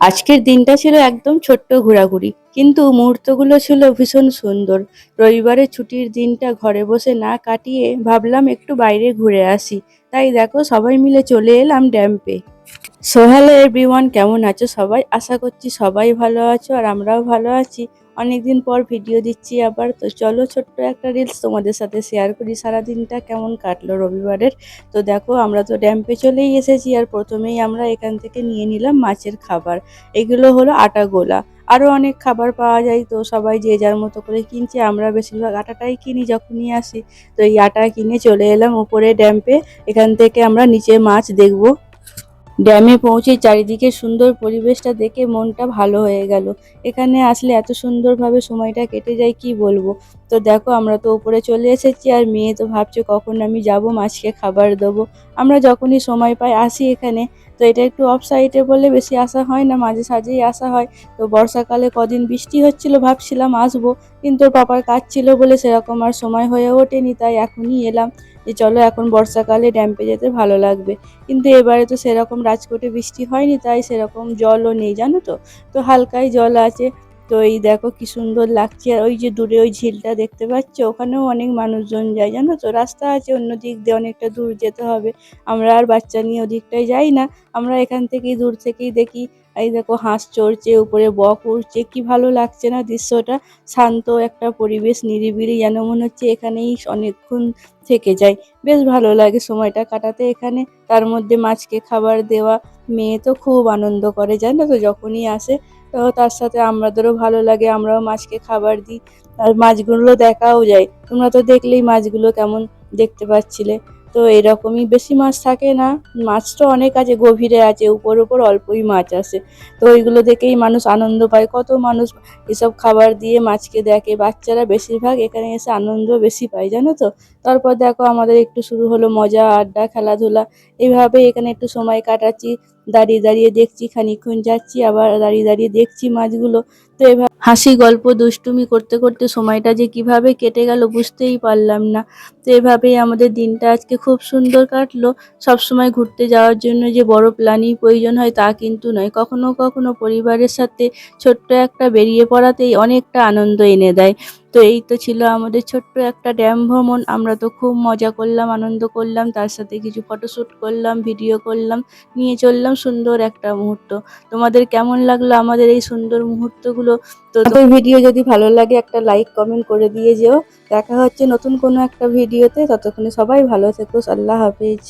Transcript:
আজকের দিনটা ছিল একদম ছোট্ট ঘোরাঘুরি, কিন্তু মুহূর্তগুলো ছিল ভীষণ সুন্দর। রবিবারের ছুটির দিনটা ঘরে বসে না কাটিয়ে ভাবলাম একটু বাইরে ঘুরে আসি। তাই দেখো সবাই মিলে চলে এলাম ড্যাম্পে। সো হ্যালো এভরিওয়ান, কেমন আছো সবাই? আশা করছি সবাই ভালো আছো আর আমরাও ভালো আছি। অনেকদিন পর ভিডিও দিচ্ছি আবার, তো চলো ছোট্ট একটা রিলস তোমাদের সাথে শেয়ার করি সারাদিনটা কেমন কাটলো রবিবারের। তো দেখো আমরা তো ড্যাম্পে চলেই এসেছি, আর প্রথমেই আমরা এখান থেকে নিয়ে নিলাম মাছের খাবার। এগুলো হলো আটা গোলা। আরও অনেক খাবার পাওয়া যায়, তো সবাই যে যার মতো করে কিনছে। আমরা বেশিরভাগ আটাটাই কিনি যখনই আসি। তো এই আটা কিনে চলে এলাম উপরে ড্যাম্পে। এখান থেকে আমরা নিচে মাছ দেখবো। ড্যামে পৌঁছে চারিদিকে সুন্দর পরিবেশটা দেখে মনটা ভালো হয়ে গেল। এখানে আসলে এত সুন্দরভাবে সময়টা কেটে যায় কি বলবো। তো দেখো আমরা তো উপরে চলে এসেছি, আর মেয়ে তো ভাবছে কখন আমি যাব মাছকে খাবার দেবো। আমরা যখনই সময় পাই আসি এখানে। তো এটা একটু অফ সাইডে বলে বেশি আসা হয় না, মাঝে সাঝেই আসা হয়। তো বর্ষাকালে কদিন বৃষ্টি হচ্ছিল ভাবছিলাম আসবো, কিন্তু ওর পাপার কাজ ছিল বলে সেরকম আর সময় হয়ে ওঠেনি, তাই এখনই এলাম যে চলো এখন বর্ষাকালে ড্যাম্পে যেতে ভালো লাগবে। কিন্তু এবারে তো সেরকম রাজকোটে বৃষ্টি হয়নি, তাই সেরকম জলও নেই জানো তো। তো হালকাই জল আছে। তো এই দেখো কি সুন্দর লাগছে, আর ওই যে দূরে ওই ঝিলটা দেখতে পাচ্ছ, ওখানেও অনেক মানুষজন যায় জানো তো। রাস্তা আছে অন্য দিক দিয়ে, অনেকটা দূর যেতে হবে। আমরা আর বাচ্চা নিয়ে ওদিকটায় যাই না, আমরা এখান থেকেই দূর থেকেই দেখি। এই দেখো হাঁস চড়ছে, উপরে বক উড়ছে, কি ভালো লাগছে না দৃশ্যটা। শান্ত একটা পরিবেশ, নিরিবিলি, যেন মনে হচ্ছে এখানেই অনেকক্ষণ থেকে যাই। বেশ ভালো লাগে সময়টা কাটাতে এখানে। তার মধ্যে মাছকে খাবার দেওয়া, মেয়ে তো খুব আনন্দ করে জানো তো যখনই আসে। তো তার সাথে আমাদেরও ভালো লাগে, আমরাও মাছকে খাবার দিই। আর মাছগুলো দেখাও যায়, তোমরা তো দেখলেই মাছগুলো কেমন দেখতে পাচ্ছিলে। তো এরকমই, বেশি মাছ থাকে না। মাছ তো অনেক আছে, গভীরে আছে, উপর উপর অল্পই মাছ আসে। তো ওইগুলো দেখেই মানুষ আনন্দ পায়, কত মানুষ এসব খাবার দিয়ে মাছকে দেখে। বাচ্চারা বেশিরভাগ এখানে এসে আনন্দ বেশি পায় জানো তো। তারপর দেখো আমাদের একটু শুরু হলো মজা, আড্ডা, খেলাধুলা। এইভাবে এখানে একটু সময় কাটাচ্ছি। দাঁড়িয়ে দাঁড়িয়ে দেখছি, খানিকক্ষণ যাচ্ছি, আবার দাঁড়িয়ে দাঁড়িয়ে দেখছি মাছগুলো। তো এভাবে হাসি গল্প দুষ্টুমি করতে করতে সময়টা যে কিভাবে কেটে গেল বুঝতেই পারলাম না। তো এভাবেই আমাদের দিনটা আজকে খুব সুন্দর কাটলো। সবসময় ঘুরতে যাওয়ার জন্য যে বড় প্ল্যানই প্রয়োজন হয় তা কিন্তু নয়, কখনো কখনো পরিবারের সাথে ছোট্ট একটা বেরিয়ে পড়াতেই অনেকটা আনন্দ এনে দেয়। তো এই তো ছিল আমাদের ছোট্ট একটা ড্যাম ভ্রমণ। আমরা তো খুব মজা করলাম, আনন্দ করলাম, তার সাথে কিছু ফটোশ্যুট করলাম, ভিডিও করলাম, নিয়ে চললাম সুন্দর একটা মুহূর্ত। তোমাদের কেমন লাগলো আমাদের এই সুন্দর মুহূর্তগুলো? তো তোমাদের ভিডিও যদি ভালো লাগে একটা লাইক কমেন্ট করে দিয়ে যেও। দেখা হচ্ছে নতুন কোনো একটা ভিডিওতে, ততক্ষণে সবাই ভালো থেকো। আল্লাহ হাফেজ।